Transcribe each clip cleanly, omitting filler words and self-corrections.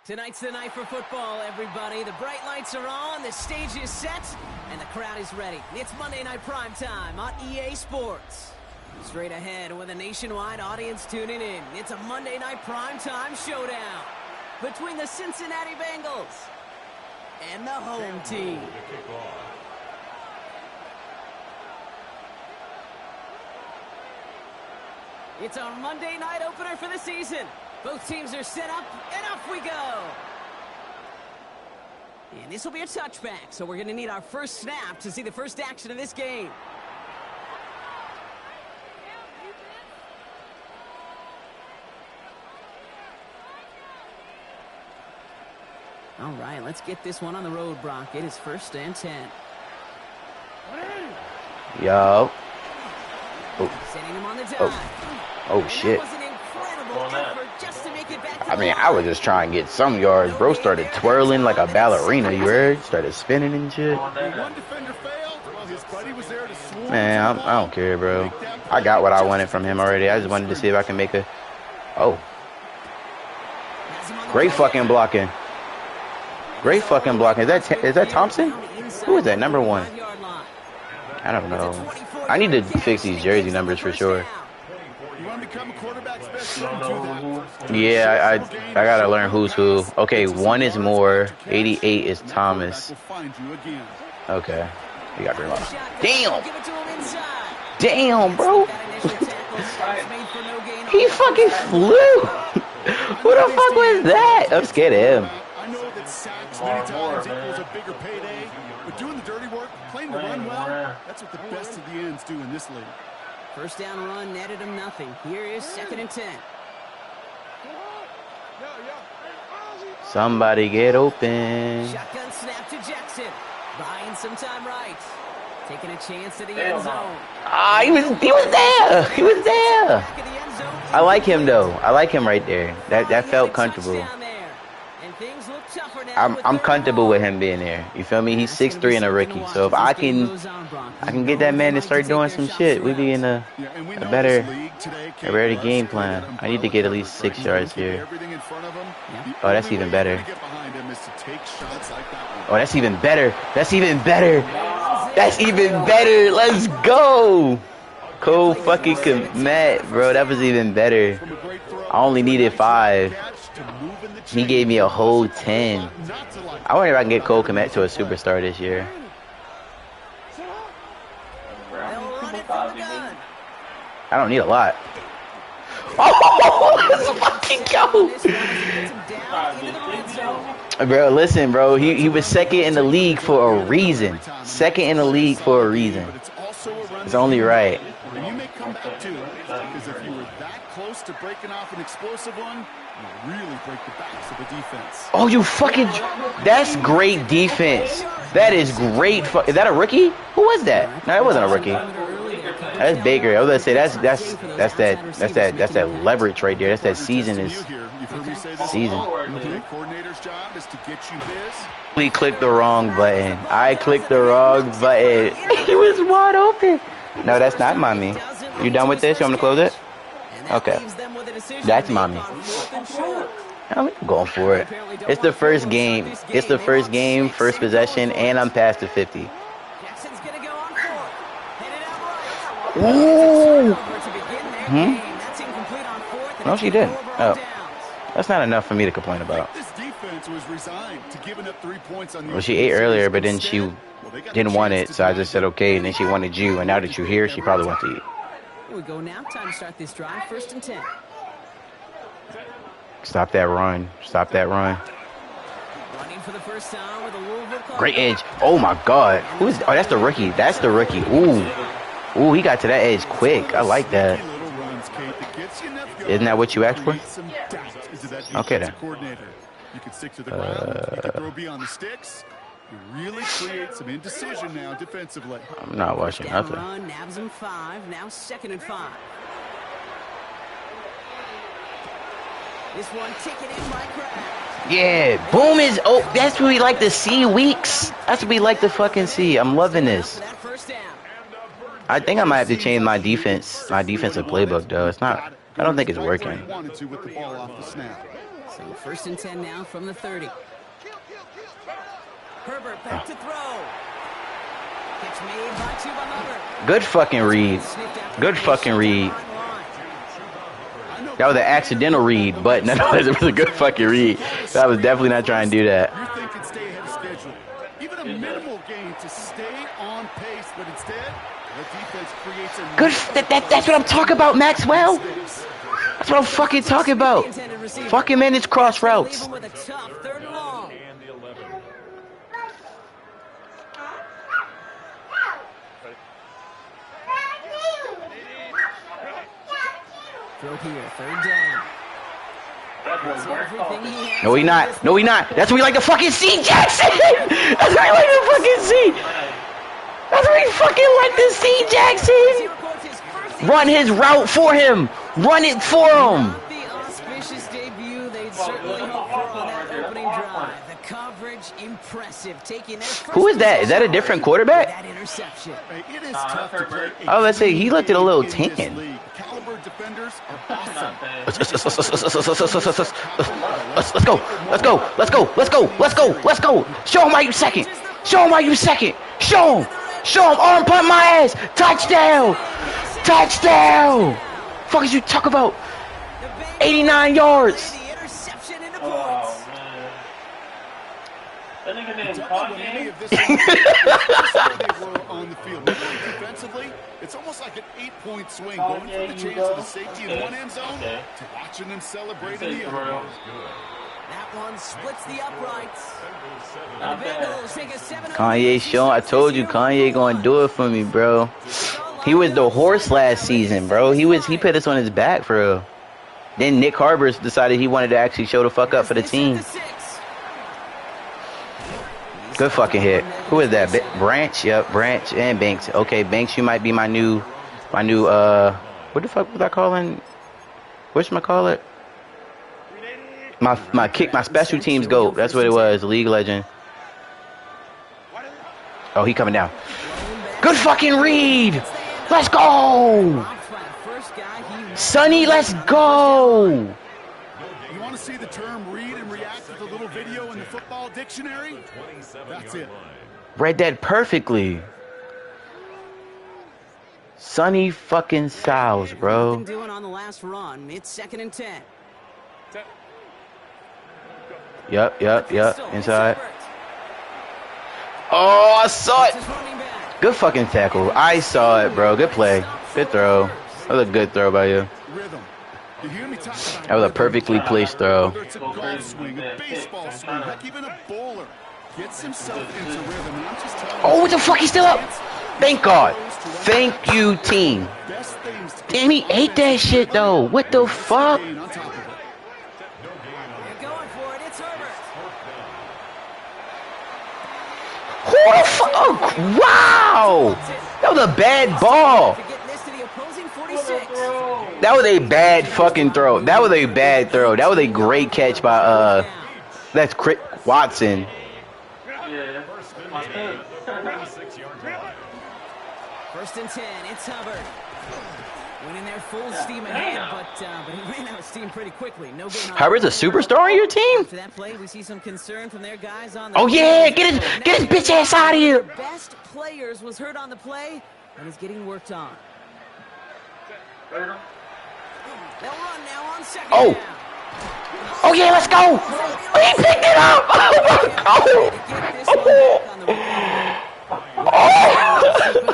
Tonight's the night for football, everybody. The bright lights are on, the stage is set, and the crowd is ready. It's Monday Night Prime Time on EA Sports. Straight ahead with a nationwide audience tuning in. It's a Monday Night Prime Time showdown between the Cincinnati Bengals and the home team. It's our Monday night opener for the season. Both teams are set up, and off we go. And this will be a touchback, so we're going to need our first snap to see the first action of this game. All right, let's get this one on the road, Brock. It is 1st and 10. Yo. Sending him on the dive. Oh shit. I mean, I was just trying to get some yards. Bro started twirling like a ballerina, you heard? Started spinning and shit. Man, I don't care, bro. I got what I wanted from him already. I just wanted to see if I can make a... Oh. Great fucking blocking. Great fucking blocking. Is that Thompson? Who is that, number 1? I don't know. I need to fix these jersey numbers for sure. Yeah, I gotta learn who's who. Okay, 1 is Moore, 88 is Thomas. Okay, we got Draymond. Damn, bro. He fucking flew. Who the fuck was that? I'm scared of him. I know that sacks many times equals a bigger payday, but doing the dirty work, playing the run well, that's what the best of the ends do in this league. First down run netted him nothing. Here is 2nd and 10. Somebody get open. Shotgun snap to Jackson. Buying some time right. Taking a chance at the end zone. Ah, he was there. He was there. I like him though. I like him right there. That felt comfortable. I'm comfortable with him being there. You feel me? He's 6'3" and a rookie. So if I can get that man to start doing some shit, we be in a better game plan. I need to get at least 6 yards here. Oh, that's even better. Oh, that's even better. That's even better. That's even better. Let's go. Cool fucking commit, bro. That was even better. I only needed 5. He gave me a whole 10. I wonder if I can get Cole Kmet to a superstar this year. I don't need a lot. Oh, let's fucking go. Bro, listen, bro. He was 2nd in the league for a reason. 2nd in the league for a reason. It's only right. And you may come back to it, because if you were that close to breaking off an explosive one, you really break the backs of the defense. Oh, you fucking... That's great defense. That is great. Is that a rookie? Who was that? No, that wasn't a rookie. That's Baker. I was gonna say that's that leverage right there. That's that season. We clicked the wrong button. I clicked the wrong button. He was wide open. No, that's not mommy. You done with this? You want me to close it? Okay. That's mommy. I'm going for it. It's the first game. It's the first game, first possession, and I'm past the 50. Ooh. No, she didn't. Oh. That's not enough for me to complain about. Well, she ate earlier, but then she didn't want it, so I just said okay, and then she wanted you, and now that you're here, she probably wants to eat. Here we go now. Time to start this drive. 1st and 10. Stop that run. Stop that run. Running for the first time with a Louisville call. Great edge. Oh my God. Who is? Oh, that's the rookie. That's the rookie. Ooh. Ooh, he got to that edge quick. I like that. Isn't that what you asked for? Okay then. You can stick to the ground. You can throw beyond the sticks. You really create some indecision now defensively. I'm not watching nothing. Run, nabs him 5. Now 2nd and 5. This one taken in by Crab. Yeah, boom is. Oh, that's what we like to see. Weeks. That's what we like to fucking see. I'm loving this. I think I might have to change my defensive playbook though. It's not. I don't think it's working. So 1st and 10 now from the 30. Herbert back to throw. Catch made by Chuba Hubbard. Good fucking read. Good fucking read. That was an accidental read, but nonetheless, it was a good fucking read. I was definitely not trying to do that. You're thinking stay ahead of schedule. Even a minimal gain to stay on pace, but instead, the defense creates a good. That's what I'm talking about, Maxwell. That's what I'm fucking talking about. Fucking manage cross routes. Throw here, 3rd down. No, he not. No, he not. That's what we like to fucking see, Jackson. That's what we like to fucking see. That's what we fucking like to see, Jackson. Run his route for him. Run it for him. The auspicious debut they'd certainly hope for on that opening drive. The coverage impressive. Taking their first. Who is that? Is that a different quarterback? That interception. It is tough to play. Oh, let's say he looked at a little tan. Caliber defenders are awesome. Let's go. Let's go. Let's go. Let's go. Let's go. Let's go. Show him why you second. Show him why you second. Show him. Show him. Arm punt my ass. Touchdown. Touchdown. Fuck is you talk about? 89 yards. The interception into points. On the field. Defensively, it's almost like an 8-point swing, going from the chance of the safety in one end zone to watching them celebrate in the other. That one splits the uprights. And the Bengals take a 7-0 Kanye Sean, I told you Kanye gonna do it for me, bro. He was the horse last season, bro. He put us on his back for real. Then Nick Harbers decided he wanted to actually show the fuck up for the team. Good fucking hit. Who is that? Branch? Yep, Branch and Banks. Okay, Banks, you might be my new, what the fuck was I calling? Whatchamacallit? My special teams GOAT. That's what it was, League Legend. Oh, he coming down. Good fucking read. Let's go. Sonny, let's go. You want to see the term read and react with a little video in the football dictionary? That's it. Read that perfectly. Sonny fucking Styles, bro. Doing on the last run. It's 2nd and 10. Yep. Inside. Oh, I saw it. Good fucking tackle. I saw it, bro. Good play. Good throw. That was a good throw by you. That was a perfectly placed throw. Whether it's a golf swing, a baseball swing, heck, even a bowler gets himself into rhythm. And I'm just telling you, Oh, what the fuck? He's still up. Thank God. Thank you, team. Damn, he ate that shit, though. What the fuck? They're going for it. It's Herbert. Who the fuck? Oh, wow. That was a bad ball. That was a bad fucking throw. That was a bad throw. That was a great catch by, that's Chris Watson. First and 10, it's Hubbard. Winning their full steam ahead, but he ran out of steam pretty quickly. No gain on Hubbard's a superstar on your team? After that play, we see some concern from their guys on the Oh yeah, get his bitch ass out of here. Best players was hurt on the play and is getting worked on. They'll run now on 2nd Oh. down. Oh yeah, let's go. Oh, he picked it up. Oh.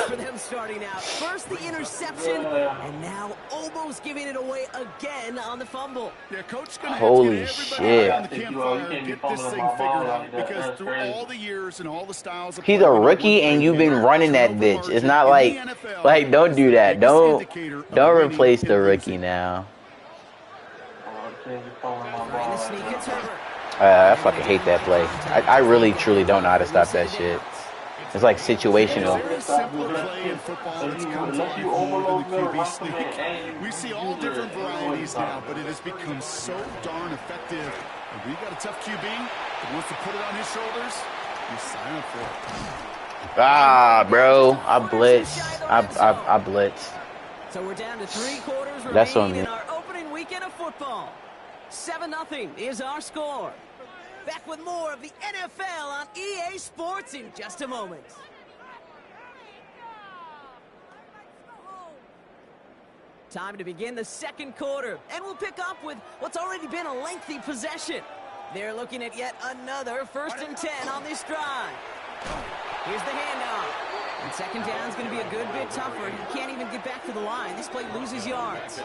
For them starting out. First the interception, and now almost giving it away again on the fumble. Yeah, Coach gonna Holy have to get shit. on the campfire and get this thing figured out, because through all the years and all the styles of He's a rookie and you've been running that bitch. It's not like don't do that. Don't replace the rookie now. I fucking hate that play. I really truly don't know how to stop that shit. It's like situational. We see all different varieties now, but it has become so darn effective. And we got a tough QB that wants to put it on his shoulders. You sign up for it. Ah, bro, I blitzed. I blitzed. So we're down to 3 quarters That's on remaining me. in our opening weekend of football. 7-0 is our score. Back with more of the NFL on EA Sports in just a moment. Time to begin the second quarter, and we'll pick up with what's already been a lengthy possession. They're looking at yet another 1st and 10 on this drive. Here's the handoff. And second down is going to be a good bit tougher. He can't even get back to the line. This play loses yards.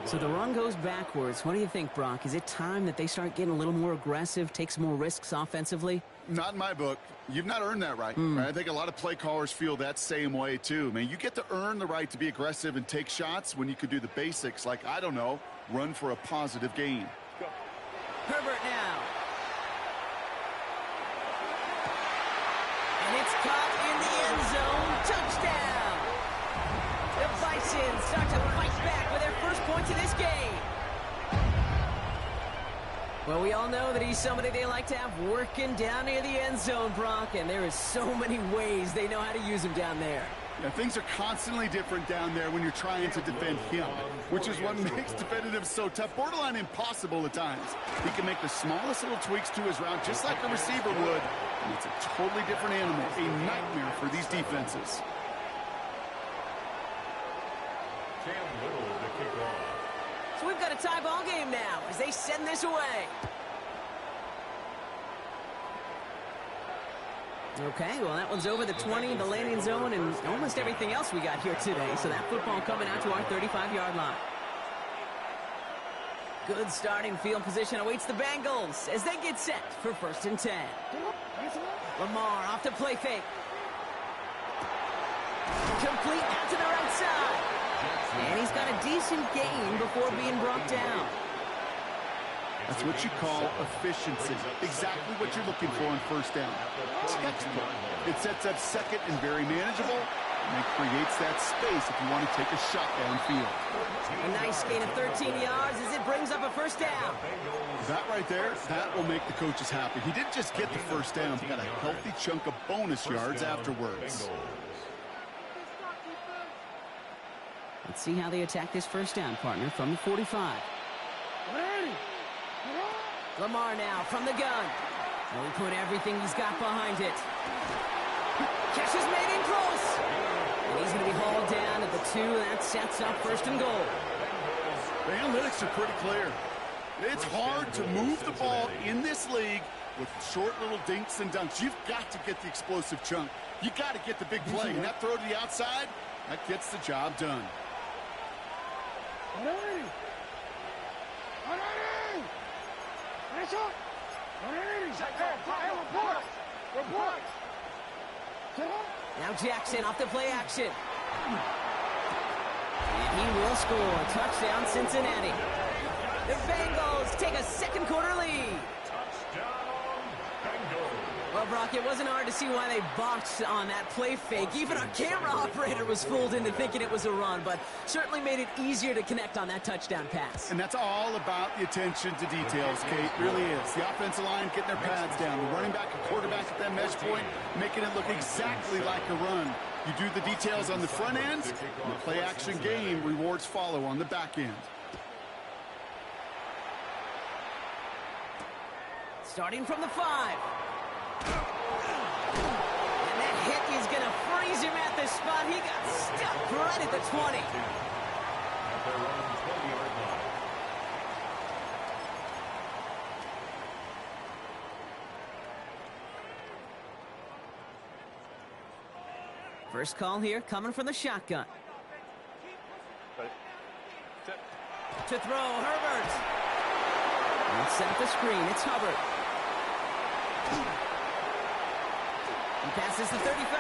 So the run goes backwards. What do you think, Brock? Is it time that they start getting a little more aggressive, take some more risks offensively? Not in my book. You've not earned that right. I think a lot of play callers feel that same way, too. Man, you get to earn the right to be aggressive and take shots when you could do the basics, like, I don't know, run for a positive gain. Herbert now. And it's caught in the end zone. Touchdown. The Bison start to fight back with their first points of this game. Well, we all know that he's somebody they like to have working down near the end zone, Brock, and there is so many ways they know how to use him down there. Yeah, things are constantly different down there when you're trying to defend him, which is what makes defending him so tough, borderline impossible at times. He can make the smallest little tweaks to his route, just like a receiver would, and it's a totally different animal, a nightmare for these defenses. So we've got a tie ball game now as they send this away. Okay, well, that one's over the 20, the landing zone, and almost everything else we got here today. So that football coming out to our 35-yard line. Good starting field position awaits the Bengals as they get set for 1st and 10. Lamar off the play fake. Complete out to the right side. And he's got a decent gain before being brought down. That's what you call efficiency. Exactly what you're looking for on 1st down. Textbook. It sets up second and very manageable, and it creates that space if you want to take a shot downfield. A nice gain of 13 yards as it brings up a 1st down. That right there, that will make the coaches happy. He didn't just get the 1st down, he got a healthy chunk of bonus yards afterwards. Let's see how they attack this 1st down, partner, from the 45. Lamar now from the gun. And we put everything he's got behind it. Catch is made in close. And he's going to be hauled down at the 2. That sets up 1st and goal. The analytics are pretty clear. It's hard to move the ball in this league with short little dinks and dunks. You've got to get the explosive chunk. You got to get the big play. And that throw to the outside, that gets the job done. Now Jackson off the play action. And he will score. Touchdown, Cincinnati. The Bengals take a second quarter lead. Well, Brock, it wasn't hard to see why they botched on that play fake. Even our camera operator was fooled into thinking it was a run, but certainly made it easier to connect on that touchdown pass. And that's all about the attention to details, Kate. It really is. The offensive line getting their pads down. The running back and quarterback at that mesh point, making it look exactly like a run. You do the details on the front end, and the play-action game rewards follow on the back end. Starting from the 5. And that hit is going to freeze him at the spot. He got stuck right at the 20. First call here coming from the shotgun. To throw, Herbert. Let's set up the screen. It's Hubbard. He passes the 35.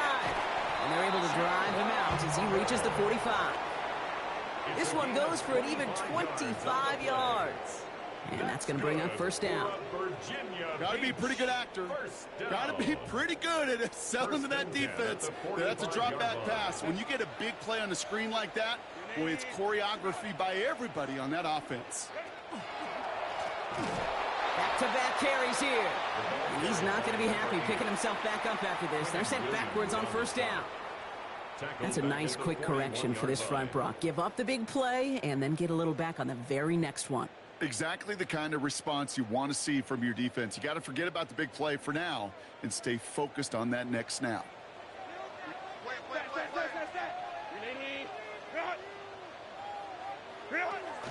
And they're able to drive him out as he reaches the 45. This one goes for an even 25 yards. And that's going to bring up 1st down. Got to be a pretty good actor. Got to be pretty good at selling to that defense. That's a drop back pass. When you get a big play on the screen like that, boy, it's choreography by everybody on that offense. Back-to-back carries here. And he's not going to be happy picking himself back up after this. They're sent backwards on 1st down. That's a nice quick correction for this front, Brock. Give up the big play and then get a little back on the very next one. Exactly the kind of response you want to see from your defense. You got to forget about the big play for now and stay focused on that next snap.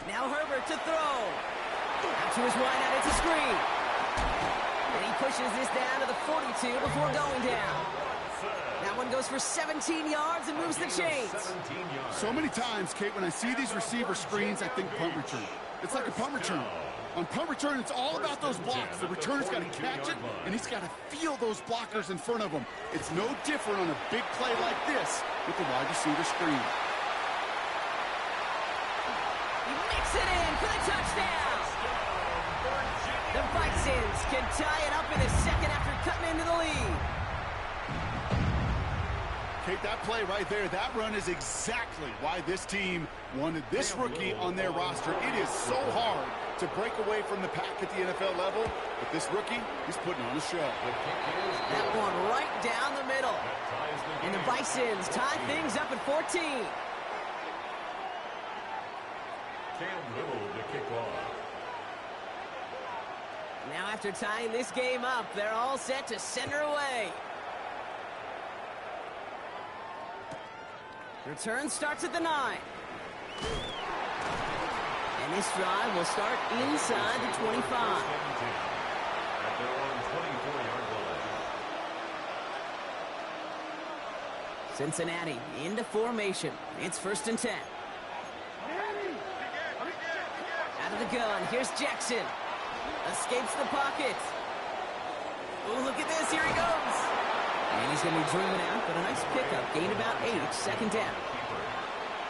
Now Herbert to throw. Out to his wideout, it's a screen. And he pushes this down to the 42 before going down. That one goes for 17 yards and moves the chains. So many times, Kate, when I see these receiver screens, I think punt return. It's like a punt return. On punt return, it's all about those blocks. The returner's got to catch it, and he's got to feel those blockers in front of him. It's no different on a big play like this with the wide receiver screen. He makes it in for the touchdown. The Bisons can tie it up in the second after cutting into the lead. Kate, that play right there, that run is exactly why this team wanted this rookie on their roster. It is so hard to break away from the pack at the NFL level, but this rookie, he's putting on a show. That one right down the middle. And the Bisons tie things up at 14. Cam Little to kick off. Now after tying this game up, they're all set to send her away. Return starts at the 9. And this drive will start inside the 25. At their own 24-yard line. Cincinnati into formation. It's 1st and 10. Out of the gun, here's Jackson. Escapes the pocket. Oh, look at this, here he goes. And he's going to be driven out, but a nice pickup. Gain about 8, 2nd down.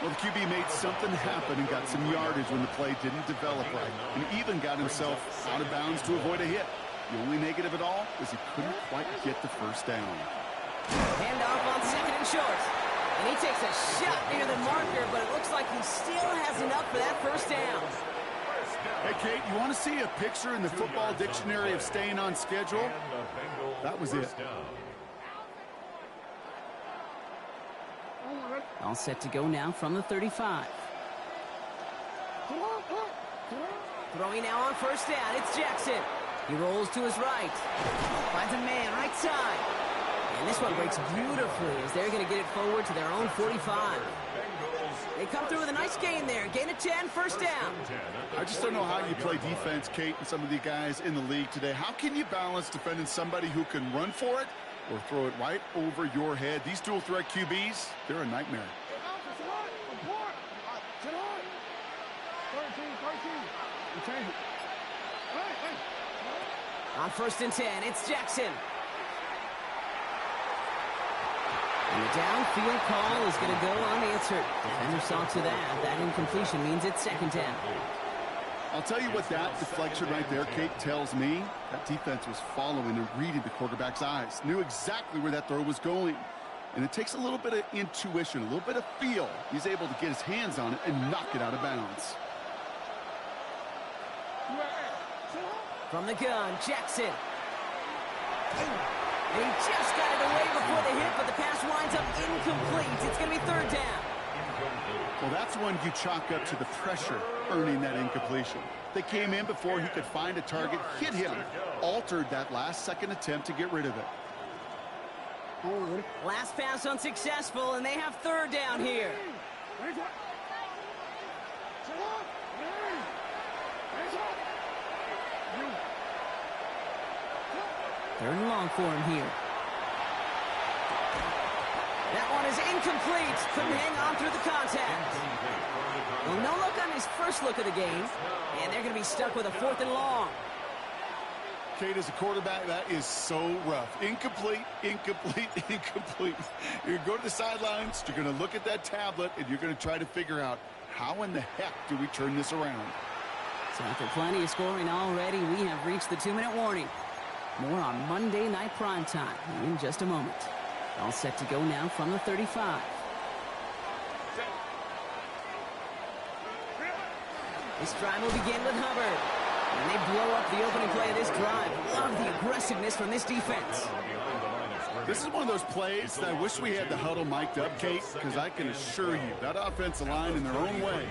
Well, the QB made something happen and got some yardage when the play didn't develop right, and even got himself out of bounds to avoid a hit. The only negative at all is he couldn't quite get the first down. Handoff on 2nd and short. And he takes a shot near the marker, but it looks like he still has enough for that first down. Hey, Kate, you want to see a picture in the football dictionary of staying on schedule? That was it. All set to go now from the 35. Throwing now on 1st down, it's Jackson. He rolls to his right. Finds a man right side. And this one breaks beautifully as they're going to get it forward to their own 45. They come through with a nice gain there. Gain of 10, 1st down. I just don't know how you play defense, Kate, and some of the guys in the league today. How can you balance defending somebody who can run for it or throw it right over your head? These dual threat QBs, they're a nightmare. On 1st and 10, it's Jackson. And the downfield call is going to go unanswered. Defender saw to that. That incompletion means it's 2nd down. I'll tell you what that deflection right there, Kate, tells me. That defense was following and reading the quarterback's eyes. Knew exactly where that throw was going. And it takes a little bit of intuition, a little bit of feel. He's able to get his hands on it and knock it out of bounds. From the gun, Jackson. And he just got it away before the hit, but the pass winds up incomplete. It's going to be 3rd down. Well, that's one you chalk up to the pressure earning that incompletion. They came in before he could find a target, hit him, altered that last-second attempt to get rid of it. Last pass unsuccessful, and they have 3rd down here. 3rd and long for him here. That one is incomplete. Couldn't hang on through the contact. Well, no look on his first look of the game, and they're going to be stuck with a 4th and long. Kate, as a quarterback, that is so rough. Incomplete, incomplete, incomplete. You're going to go to the sidelines, you're going to look at that tablet, and you're going to try to figure out how in the heck do we turn this around. So after plenty of scoring already, we have reached the 2-minute warning. More on Monday Night Primetime in just a moment. All set to go now from the 35. This drive will begin with Hubbard. And they blow up the opening play of this drive. Love the aggressiveness from this defense. This is one of those plays that I wish we had the huddle mic'd up, Kate, because I can assure you that offensive line in their own way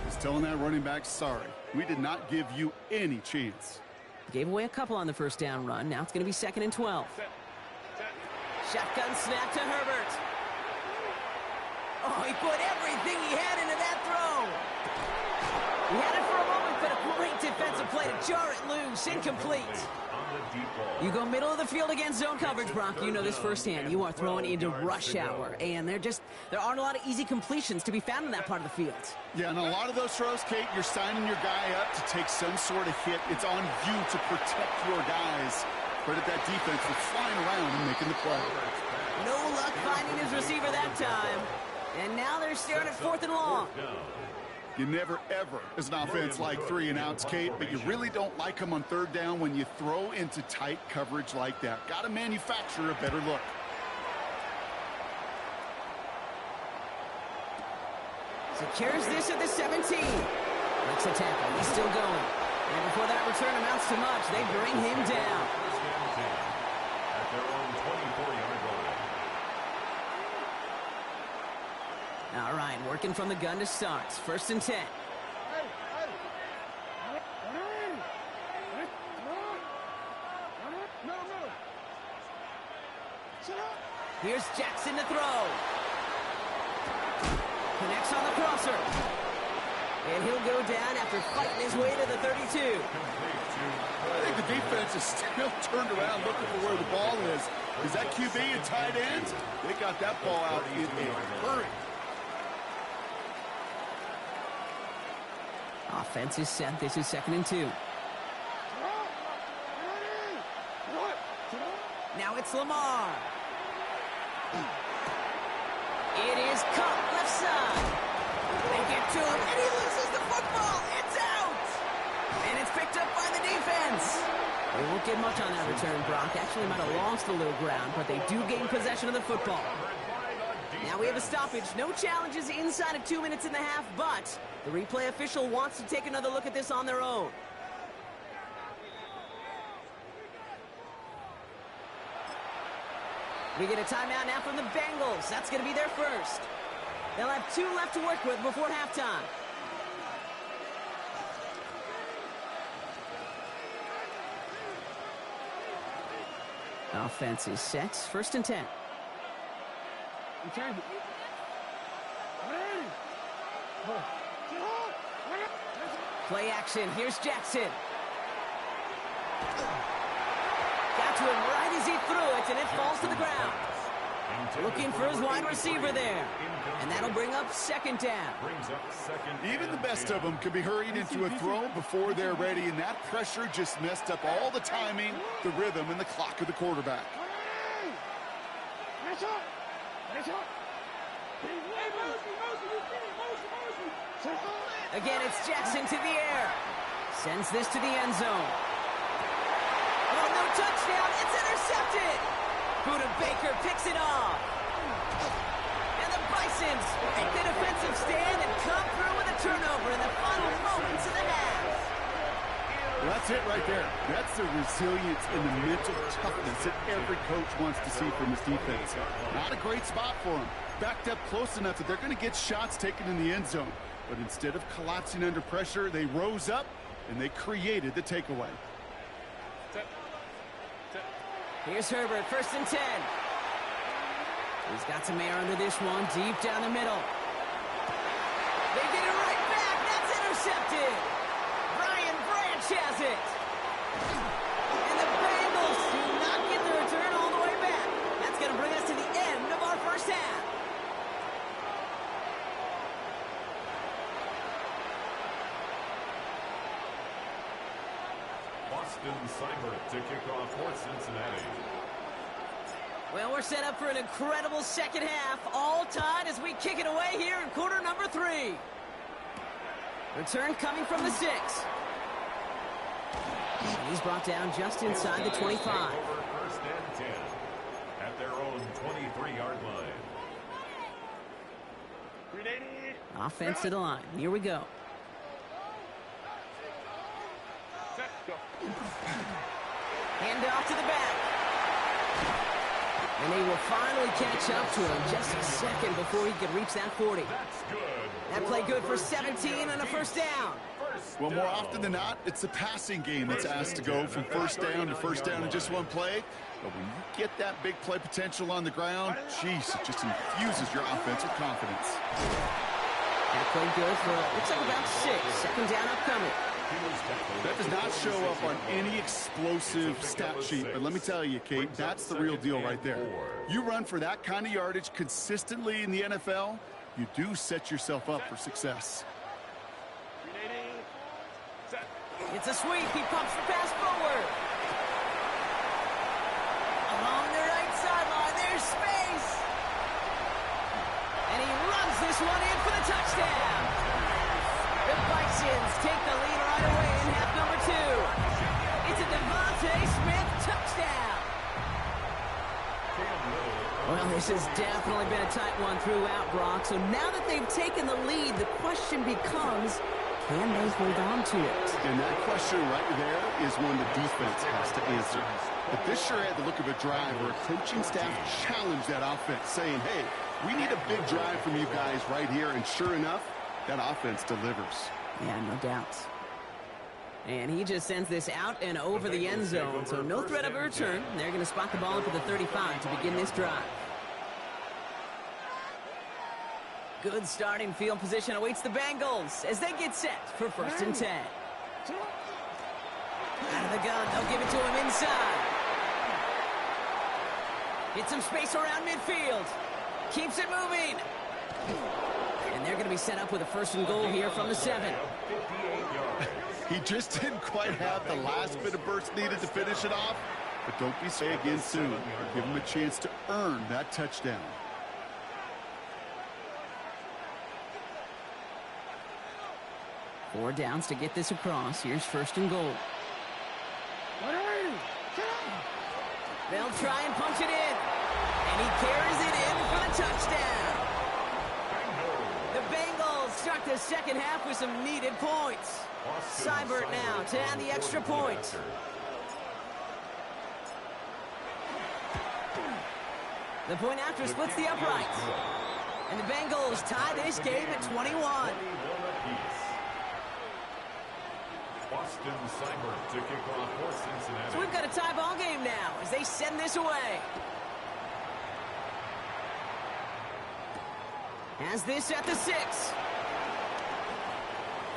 is telling that running back sorry. We did not give you any chance. Gave away a couple on the first down run. Now it's going to be 2nd and 12. Shotgun snap to Herbert. Oh, he put everything he had into that throw. He had it for a moment, but a great defensive play to jar it loose. Incomplete. You go middle of the field against zone coverage, Brock. You know this firsthand. You are throwing into rush hour, and there aren't a lot of easy completions to be found in that part of the field. Yeah, and a lot of those throws, Kate, you're signing your guy up to take some sort of hit. It's on you to protect your guys. Credit that defense for flying around and making the play. No luck finding his receiver that time. And now they're staring at 4th and long. You never, ever, as an offense, like 3 and outs, Kate, but you really don't like them on 3rd down when you throw into tight coverage like that. Got to manufacture a better look. Secures this at the 17. Makes a tackle. He's still going. And before that return amounts to much, they bring him down. At their own 24-yard line. All right, working from the gun to start. 1st and 10. Here's Jackson to throw. Connects on the crosser. And he'll go down after fighting his way to the 32. I think the defense is still turned around looking for where the ball is. Is that QB and tight ends? They got that ball out in a hurry. Offense is set. This is 2nd and 2. Now it's Lamar. It is caught left side. They get to him, and he loses the football. It's out. And it's picked up by the defense. They won't get much on that return, Brock. Actually might have lost a little ground, but they do gain possession of the football. Now we have a stoppage. No challenges inside of 2 minutes and a half, but the replay official wants to take another look at this on their own. We get a timeout now from the Bengals. That's going to be their first. They'll have 2 left to work with before halftime. Offense is set. 1st and 10. Play action. Here's Jackson. Got to him right as he threw it, and it falls to the ground. Looking for his wide receiver there. And that'll bring up 2nd down. Even the best of them could be hurried into a throw before they're ready, and that pressure just messed up all the timing, the rhythm, and the clock of the quarterback. Again, it's Jackson to the air. Sends this to the end zone. Oh, no touchdown. It's intercepted. Buda Baker picks it off. And the Bisons make the defensive stand and come through with a turnover in the final moments of the half. Well, that's it right there. That's the resilience and the mental toughness that every coach wants to see from his defense. Not a great spot for them. Backed up close enough that they're going to get shots taken in the end zone. But instead of collapsing under pressure, they rose up and they created the takeaway. Here's Herbert, 1st and 10. He's got some air under this one, deep down the middle. They get it right back. That's intercepted. Brian Branch has it. And the Bengals do not get the return all the way back. That's going to bring us to the end of our first half. Austin Seibert to kick off for Cincinnati. Well, we're set up for an incredible second half. All tied as we kick it away here in quarter number 3. Return coming from the 6. And he's brought down just inside the 25. 1st and 10 at their own 23-yard line. Offense to the line. Here we go. Hand off to the back. And they will finally catch up to him just a second before he could reach that 40. That's good. That play good for 17 and a first down. Well, more often than not, it's a passing game that's asked to go from first down to first down in just one play. But when you get that big play potential on the ground, geez, it just infuses your offense with confidence. That played good for, looks like about 6. Second down upcoming. That does not show up on any explosive stat sheet, but let me tell you, Kate, that's the real deal right there. You run for that kind of yardage consistently in the NFL, you do set yourself up for success. It's a sweep. He pumps the pass forward. Along the right sideline, there's space. And he runs this one in for the touchdown. The Bisons take the lead right away in half number 2. It's a Devontae Smith touchdown. Well, this has definitely been a tight one throughout, Brock. So now that they've taken the lead, the question becomes, can they hold on to it? And that question right there is one the defense has to answer. But this sure had the look of a drive where a coaching staff challenged that offense, saying, hey, we need a big drive from you guys right here. And sure enough, that offense delivers. Yeah, no doubt. And he just sends this out and over the end zone, so no threat of a return. They're going to spot the ball up at the 35 to begin this drive. Good starting field position awaits the Bengals as they get set for 1st and 10. Out of the gun, they'll give it to him inside. Get some space around midfield. Keeps it moving. And they're going to be set up with a 1st and goal here from the 7. He just didn't quite have the last bit of burst needed to finish it off. But don't be say again soon. Give him a chance to earn that touchdown. Four downs to get this across. Here's 1st and goal. They'll try and punch it in. And he carries it in for the touchdown. The Bengals start the second half with some needed points. Seibert now to add the extra point. The point after splits the uprights. And the Bengals tie this game at 21. To kick off for Cincinnati. So we've got a tie ball game now as they send this away. Has this at the 6.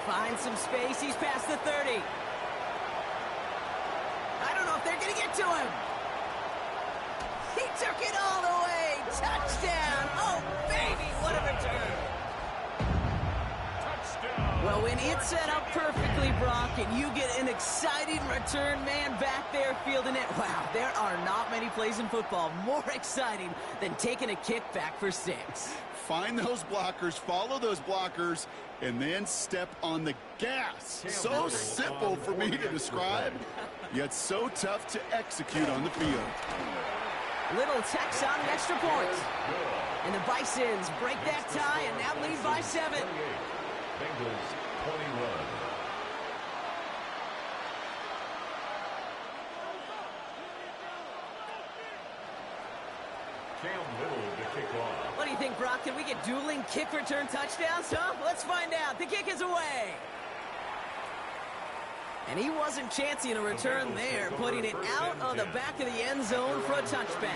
Finds some space. He's past the 30. I don't know if they're going to get to him. He took it all the way. Touchdown. Oh, baby, what a return. Well, when it's set up perfectly, Brock, and you get an exciting return man back there fielding it, wow, there are not many plays in football more exciting than taking a kick back for 6. Find those blockers, follow those blockers, and then step on the gas. So simple for me to describe, yet so tough to execute on the field. Little Tex on an extra point. And the Bisons break that tie and now lead by 7. Bengals 21. Cam Little to kick off. What do you think, Brock? Can we get dueling kick return touchdowns, huh? Let's find out. The kick is away. And he wasn't chancing a return there, putting it out on the back of the end zone for a touchback.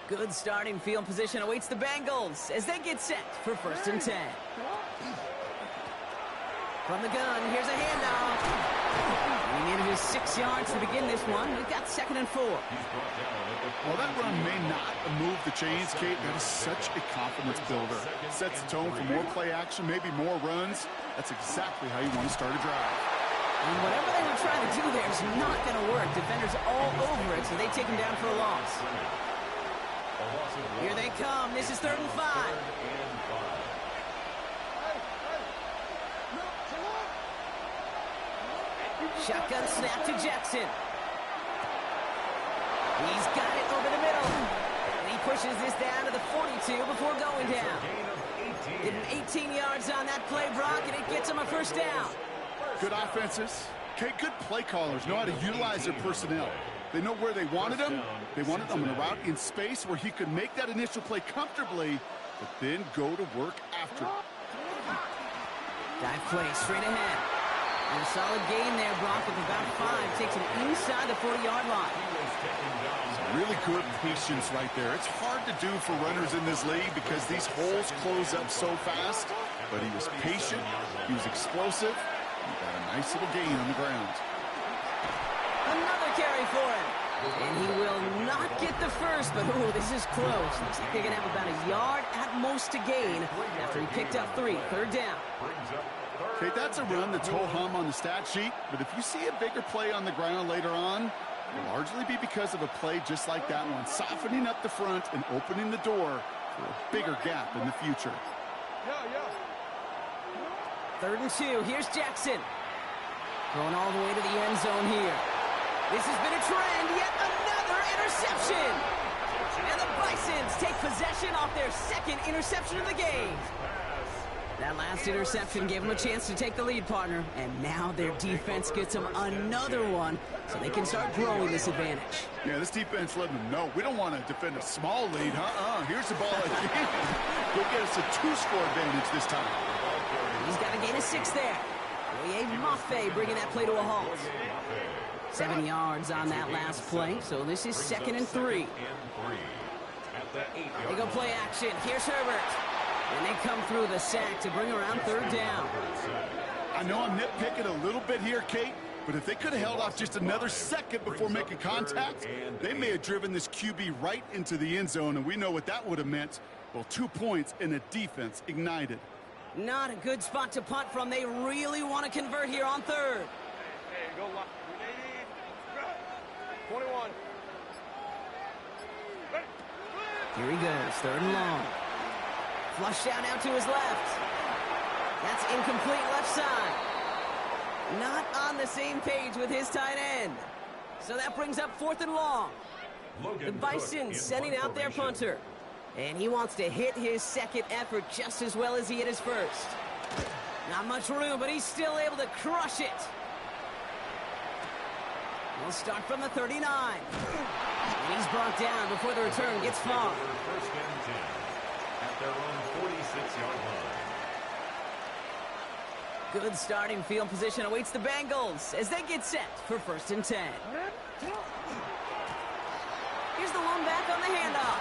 Good starting field position awaits the Bengals as they get set for 1st and 10. From the gun, here's a handoff. And he needed just 6 yards to begin this one. We've got 2nd and 4. While that run may not move the chains, Kate, that is such a confidence builder. Sets the tone for more play action, maybe more runs. That's exactly how you want to start a drive. And whatever they were trying to do there is not going to work. Defenders all over it, so they take him down for a loss. Here they come. This is 3rd and 5. Shotgun snap to Jackson. He's got it over the middle. And he pushes this down to the 42 before going down. Getting 18 yards on that play, Brock, and it gets him a 1st down. Good offenses. Okay, good play callers know how to utilize their personnel. They know where they wanted him. They wanted him on a route in space where he could make that initial play comfortably, but then go to work after it. Dive play straight ahead. And a solid gain there, Brock, with about 5. Takes him inside the 40-yard line. Really good patience right there. It's hard to do for runners in this league because these holes close up so fast. But he was patient. He was explosive. He got a nice little gain on the ground. Another carry for him. And he will not get the first, but ooh, this is close. Looks like they're going to have about a yard at most to gain after he picked up 3. Third down. Okay, that's a run that's ho-hum on the stat sheet, but if you see a bigger play on the ground later on, it'll largely be because of a play just like that one, softening up the front and opening the door for a bigger gap in the future. 3rd and 2. Here's Jackson. Going all the way to the end zone here. This has been a trend. Yet another interception. And the Bisons take possession off their 2nd interception of the game. That last interception gave them a chance to take the lead, partner. And now their defense gets them another one so they can start growing this advantage. Yeah, this defense letting them know we don't want to defend a small lead. Here's the ball again. Go get us a 2-score advantage this time. He's got a gain of 6 there. Oye Mafe bringing that play to a halt. 7 yards on that last play, so this is 2nd and 3. They go play action. Here's Herbert. And they come through the sack to bring around 3rd down. I know I'm nitpicking a little bit here, Kate, but if they could have held off just another second before making contact, they may have driven this QB right into the end zone, and we know what that would have meant. Well, 2 points and a defense ignited. Not a good spot to punt from. They really want to convert here on 3rd. Hey, go line. 21. Here he goes, 3rd and long. Flush down out to his left. That's incomplete left side. Not on the same page with his tight end. So that brings up 4th and long. The Bison sending out their punter. And he wants to hit his 2nd effort just as well as he hit his 1st. Not much room, but he's still able to crush it. We'll start from the 39. And he's brought down before the return gets far. 1st and 10 at their own 46-yard line. Good starting field position awaits the Bengals as they get set for 1st and 10. Here's the one back on the handoff.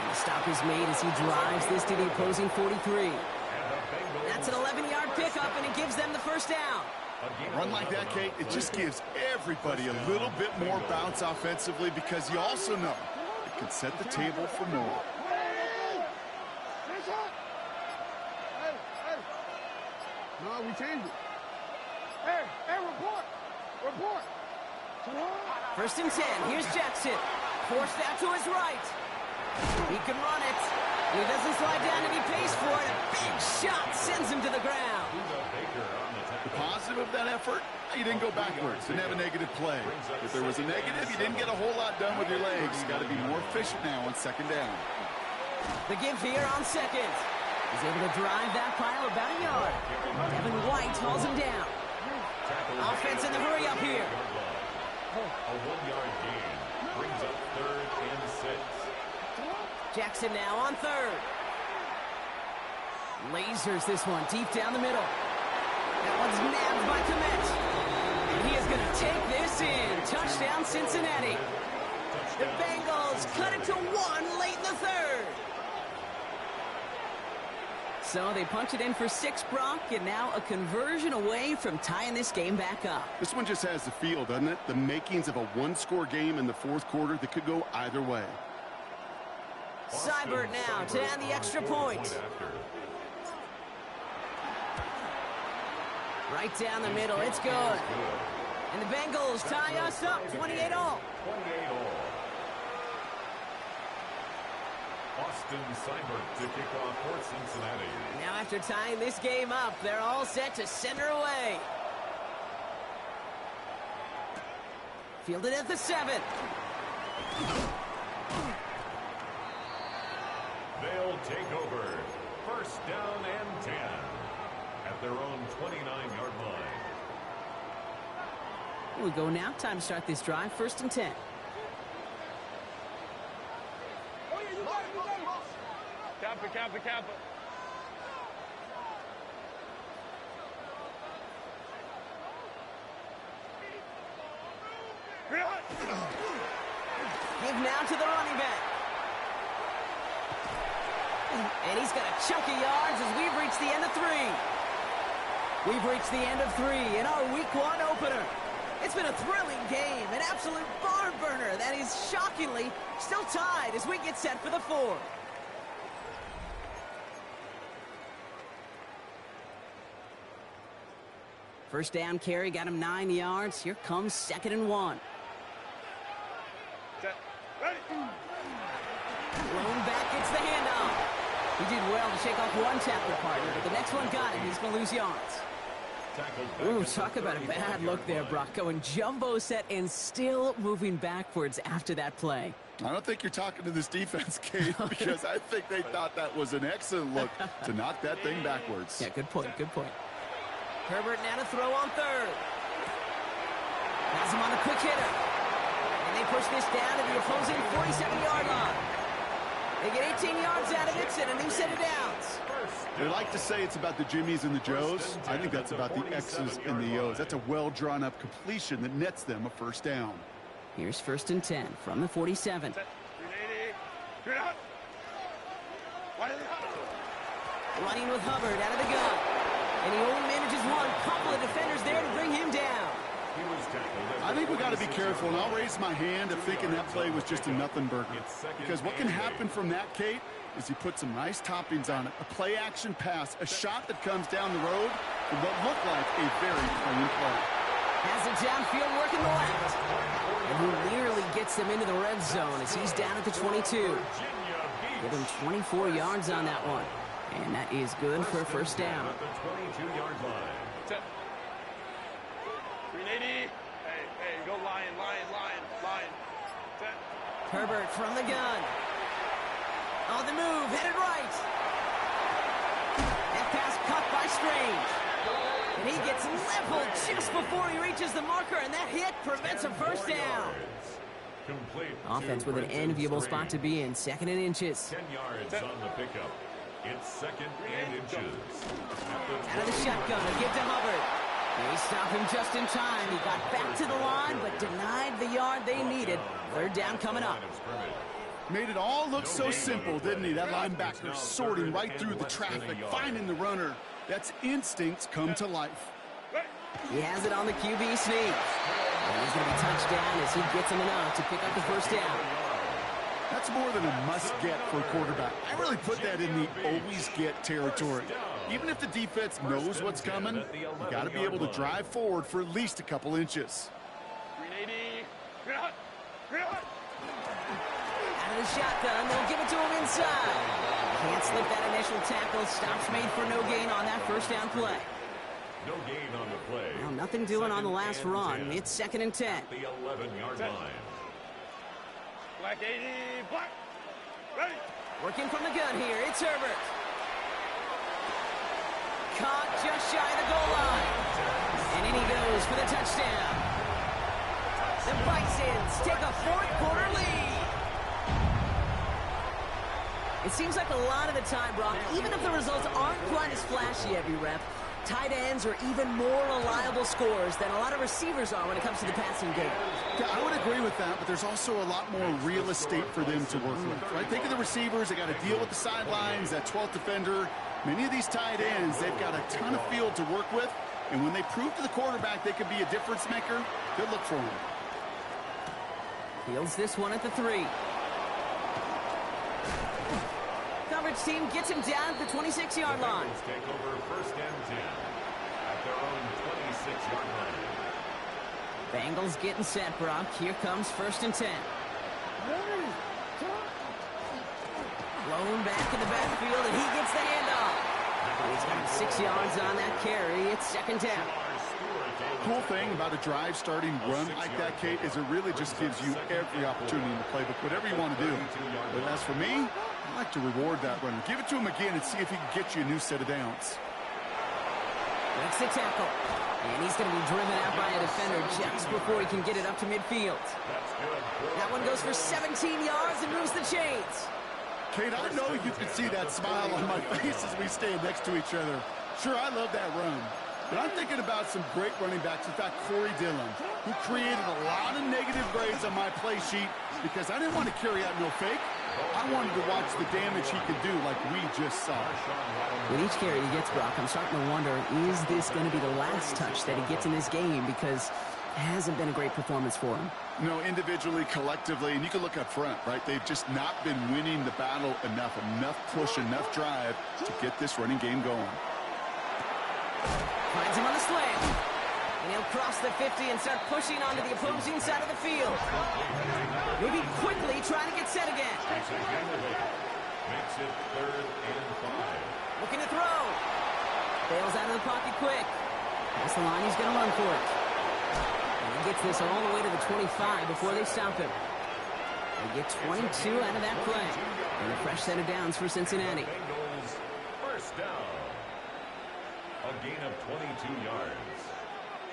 And the stop is made as he drives this to the opposing 43. That's an 11-yard pickup, and it gives them the 1st down. A run like that, Kate, it just gives everybody a little bit more bounce offensively because you also know it can set the table for more. No, we changed it. Hey, report. 1st and 10. Here's Jackson. Forced out to his right. He can run it. He doesn't slide down and he pays for it. A big shot sends him to the ground. The positive of that effort, you didn't go backwards. Didn't have a negative play. If there was a negative, you didn't get a whole lot done with your legs. Got to be more efficient now on 2nd down. The give here on 2nd. He's able to drive that pile about a yard. Devin White hauls him down. Offense in the hurry up here. A 1-yard gain brings up 3rd and 6. Jackson now on 3rd. Lasers this one deep down the middle. That one's nabbed by Komet. And he is going to take this in. Touchdown, Cincinnati. The Bengals cut it to 1 late in the 3rd. So they punch it in for 6, Brock, and now a conversion away from tying this game back up. This one just has the feel, doesn't it? The makings of a 1-score game in the 4th quarter that could go either way. Seibert now to add the extra point. Right down the middle, it's good. And the Bengals tie us up 28-all. Austin Seibert to kick off for Cincinnati. Now after tying this game up, they're all set to send her away. Fielded at the 7. They'll take over. 1st down and 10 at their own 29-yard line. We'll go now. Time to start this drive. 1st and 10. Kappa. Give now to the running back. And he's got a chunk of yards as we've reached the end of 3. We've reached the end of 3 in our Week 1 opener. It's been a thrilling game, an absolute barn burner that is shockingly still tied as we get set for the 4th. First down carry got him 9 yards. Here comes 2nd and 1. Lone back gets the handoff. He did well to shake off one tackle partner, but the next one got him. He's going to lose yards. Ooh, talk about a bad look there, Brock. Going jumbo set and still moving backwards after that play. I don't think you're talking to this defense, Kate, because I think they thought that was an excellent look to knock that thing backwards. Yeah, good point, good point. Herbert now to throw on 3rd. Has him on the quick hitter. And they push this down to the opposing 47-yard line. They get 18 yards out of it and a new set of downs. They like to say it's about the Jimmies and the Joes. I think that's about the X's and the O's. That's a well-drawn-up completion that nets them a 1st down. Here's 1st and 10 from the 47. Running with Hubbard out of the gun. And he only manages one. Couple of defenders there to bring him down. I think we got to be careful, and I'll raise my hand of thinking that play was just a nothing burger. Because what can happen from that, Kate, is you put some nice toppings on it. A play-action pass, a shot that comes down the road from what looked like a very clean play. Has it downfield working the left. And who nearly gets them into the red zone as he's down at the 22. Give him 24 yards on that one. And that is good for a 1st down. At the 22-yard line. 380. Hey, go line. Herbert from the gun. On the move, headed right. That pass caught by Strange. And he gets leveled just before he reaches the marker, and that hit prevents a 1st down. Complete. Offense with an enviable spot to be in. 2nd and inches. 10 yards on the pickup. It's 2nd and inches. Out of the shotgun, a give to Hubbard. They stop him just in time. He got back to the line, but denied the yard they needed. 3rd down coming up. Made it all look so simple, didn't he? That linebacker sorting right through the traffic, finding the runner. That's instincts come to life. He has it on the QB sneak. And he's going to be touchdown as he gets him enough to pick up the 1st down. That's more than a must-get for a quarterback. I really put that in the always-get territory. Even if the defense knows what's coming, you got to be able to drive forward for at least a couple inches. 380. Out of the shotgun, they'll give it to him inside. Can't slip that initial tackle. Stops made for no gain on that 1st down play. No gain on the play. Well, nothing doing on the last run. It's 2nd and 10. The 11-yard line. Black 80. Black. Ready. Working from the gun here. It's Herbert. Caught just shy of the goal line. And in he goes for the touchdown. The Bisons take a 4th quarter lead. It seems like a lot of the time, Brock, even if the results aren't quite as flashy every rep, tight ends are even more reliable scorers than a lot of receivers are when it comes to the passing game. Yeah, I would agree with that, but there's also a lot more real estate for them to work with, right? Think of the receivers. They got to deal with the sidelines, that 12th defender. Many of these tight ends, they've got a ton of field to work with, and when they prove to the quarterback they could be a difference maker, they'll look for him. Fields this one at the 3. Coverage team gets him down at the 26-yard line. Take over 1st and 10 at their own 26-yard line. Bengals getting set, Brock. Here comes 1st and 10. Blown back in the backfield, and he gets the handoff. He's got 6 yards on that carry. It's 2nd down. Cool thing about a drive starting run like that, Kate, is it really just gives you every opportunity in the playbook, whatever you want to do. But as for me, I like to reward that runner. Give it to him again and see if he can get you a new set of downs. Makes the tackle. And he's going to be driven out by a defender just before he can get it up to midfield. That one goes for 17 yards and moves the chains. Kate, I know you can see that smile on my face as we stand next to each other. Sure, I love that run. But I'm thinking about some great running backs. In fact, Corey Dillon, who created a lot of negative grades on my play sheet because I didn't want to carry out no fake. I wanted to watch the damage he could do like we just saw. With each carry he gets, Brock, I'm starting to wonder, is this going to be the last touch that he gets in this game? Because it hasn't been a great performance for him. No, individually, collectively, and you can look up front, right? They've just not been winning the battle enough push, enough drive to get this running game going. Finds him on the slant. And he'll cross the 50 and start pushing onto the opposing side of the field. Moving quickly, trying to get set again. Makes it 3rd and 5. Looking to throw. Bails out of the pocket quick. That's the line, he's going to run for it. And he gets this all the way to the 25 before they stop him. They get 22 out of that play. And a fresh set of downs for Cincinnati. Bengals first down. A gain of 22 yards.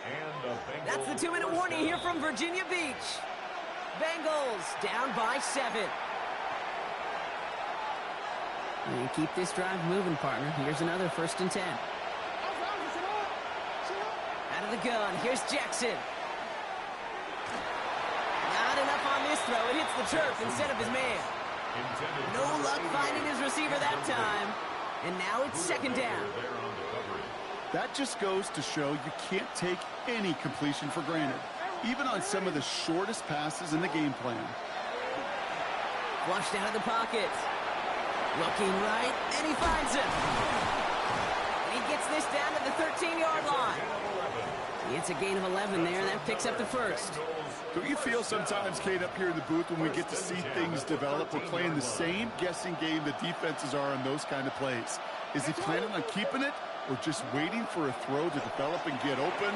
And a Bengals. That's the 2-minute warning here from Virginia Beach. Bengals down by 7. And keep this drive moving, partner. Here's another 1st and 10. Out of the gun. Here's Jackson. Not enough on this throw. It hits the turf instead of his man. No luck finding his receiver that time. And now it's 2nd down. That just goes to show you can't take any completion for granted, even on some of the shortest passes in the game plan. Flushed out of the pocket. Looking right, and he finds him. And he gets this down to the 13-yard line. It's a gain of 11 there, and that picks up the 1st. Don't you feel sometimes, Kate, up here in the booth when we get to see things develop, we're playing the same guessing game the defenses are on those kind of plays? Is he planning on keeping it or just waiting for a throw to develop and get open?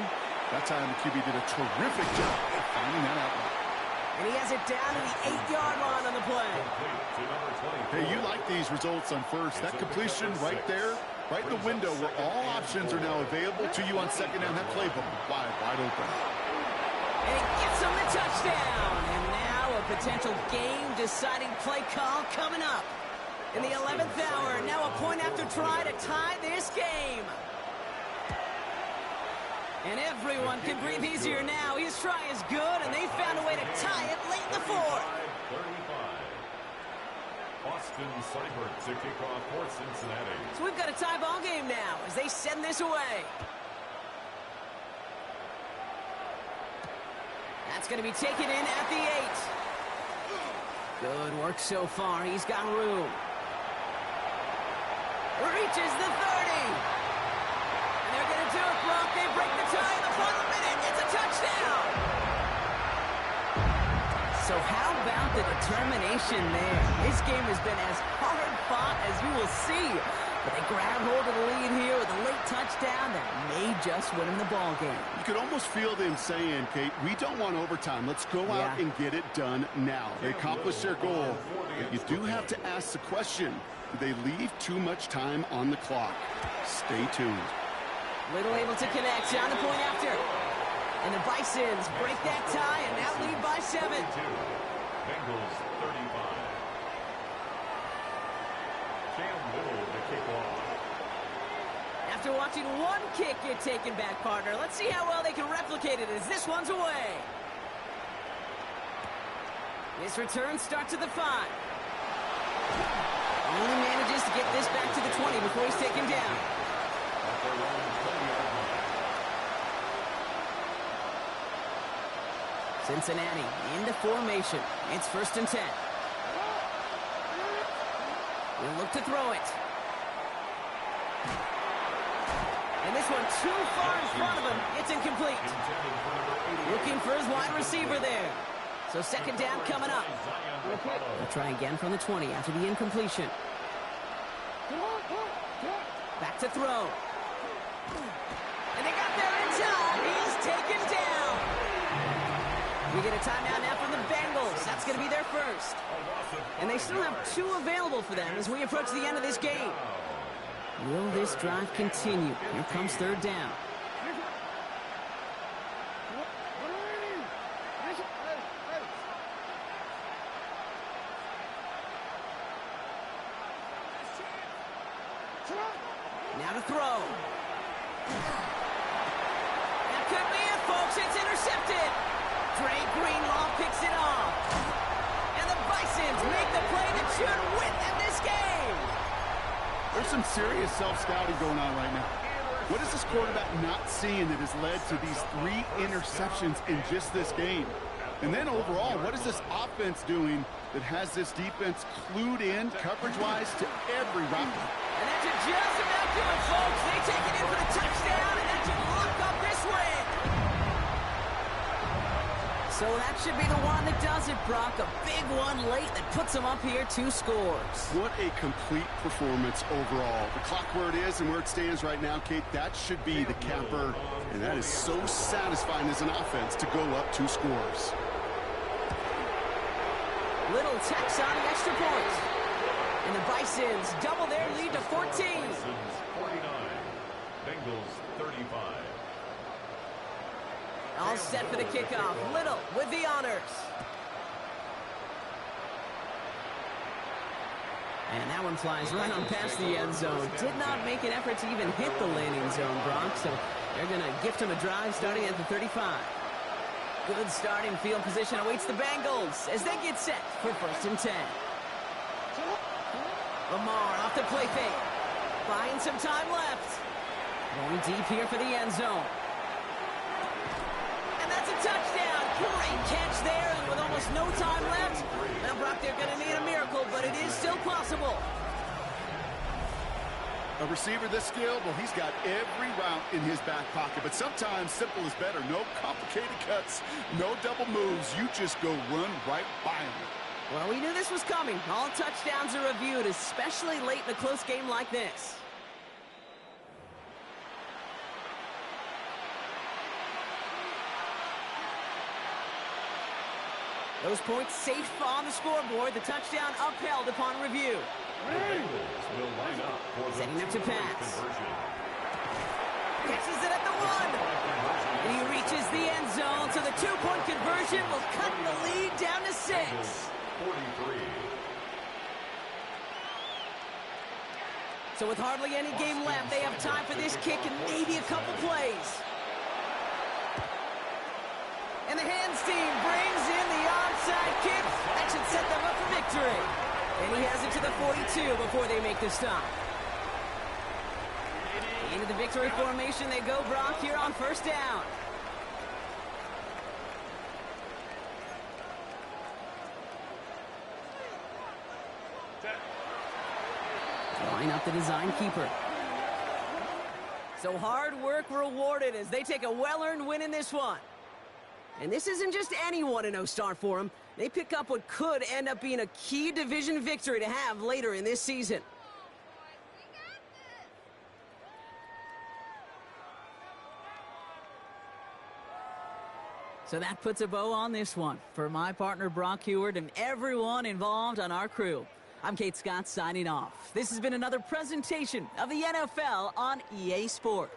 That time the QB did a terrific job of finding that outlet. And he has it down to the 8-yard line on the play. Hey, you like these results on first. That completion right there, right in the window where all options are now available to you on 2nd down. That playbook wide open. And he gets him the touchdown. And now a potential game-deciding play call coming up. In the 11th hour, now a point after try to tie this game. And everyone can breathe easier now. His try is good, and they found a way to tie it late in the 4th. 35. Austin Seibert to kick off for Cincinnati. So we've got a tie ball game now as they send this away. That's going to be taken in at the 8. Good work so far. He's got room. Reaches the 30. And they're going to do it, Brock. They break the tie in the final minute. It's a touchdown. So how about the determination there? This game has been as hard fought as you will see. But they grab hold of the lead here with a late touchdown that may just win them the ball game. You could almost feel them saying, Kate, we don't want overtime. Let's go out and get it done now. They accomplished their goal. But you do have to ask the question, do they leave too much time on the clock? Stay tuned. Little able to connect on the point after. And the Bisons break that tie and now lead by 7. Bengals 35. Cam Little to kick off. After watching one kick get taken back, partner, let's see how well they can replicate it as this one's away. This return starts at the 5. Only manages to get this back to the 20 before he's taken down. Cincinnati into formation. It's 1st and 10. We'll look to throw it. And this one too far in front of him. It's incomplete. Looking for his wide receiver there. So 2nd down coming up. They'll try again from the 20 after the incompletion. Back to throw. And they got there in time. He's taken down. We get a timeout now from the Bengals. That's going to be their 1st. And they still have 2 available for them as we approach the end of this game. Will this drive continue? Here comes third down. Now to throw. That could be it, folks. It's intercepted. Dre Greenlaw picks it off. And the Bisons make the play that should win them this game. There's some serious self-scouting going on right now. What is this quarterback not seeing that has led to these 3 interceptions in just this game? And then overall, what is this offense doing that has this defense clued in coverage-wise to every route? And that should just about do it, folks. They take it in for the touchdown, and that should lock up this win. So that should be the one that does it, Brock. A big one late that puts them up here 2 scores. What a complete performance overall. The clock where it is and where it stands right now, Kate, that should be the capper. And that is so satisfying as an offense to go up 2 scores. Little tacks on the extra point. And the Bisons double their lead to 14. Bisons 49, Bengals 35. All set for the kickoff. Little with the honors. And that one flies right on past the end zone. Did not make an effort to even hit the landing zone, Brock. So they're going to gift him a drive starting at the 35. Good starting field position awaits the Bengals as they get set for 1st and 10. Lamar off the play fake. Buying some time left. Going deep here for the end zone. And that's a touchdown. Great catch there, and with almost no time left. Now, Brock, they're going to need a miracle, but it is still possible. A receiver this skilled, well, he's got every route in his back pocket. But sometimes simple is better. No complicated cuts, no double moves. You just go run right by him. Well, we knew this was coming. All touchdowns are reviewed, especially late in a close game like this. Those points safe on the scoreboard. The touchdown upheld upon review. The Bengals will line up for the Setting up to pass. conversion. Catches it at the 1. He reaches the end zone, so the 2-point conversion will cut the lead down to 6. 43. So with hardly any game left, they have time for this kick and maybe a couple plays. And the hands team brings in the onside kick. That should set them up for victory. And he has it to the 42 before they make the stop. Into the victory formation they go, Brock, here on 1st down. Line up the design keeper. So hard work rewarded as they take a well-earned win in this one. And this isn't just any 1-0 start for them. They pick up what could end up being a key division victory to have later in this season. So that puts a bow on this one. For my partner Brock Heward and everyone involved on our crew, I'm Kate Scott signing off. This has been another presentation of the NFL on EA Sports.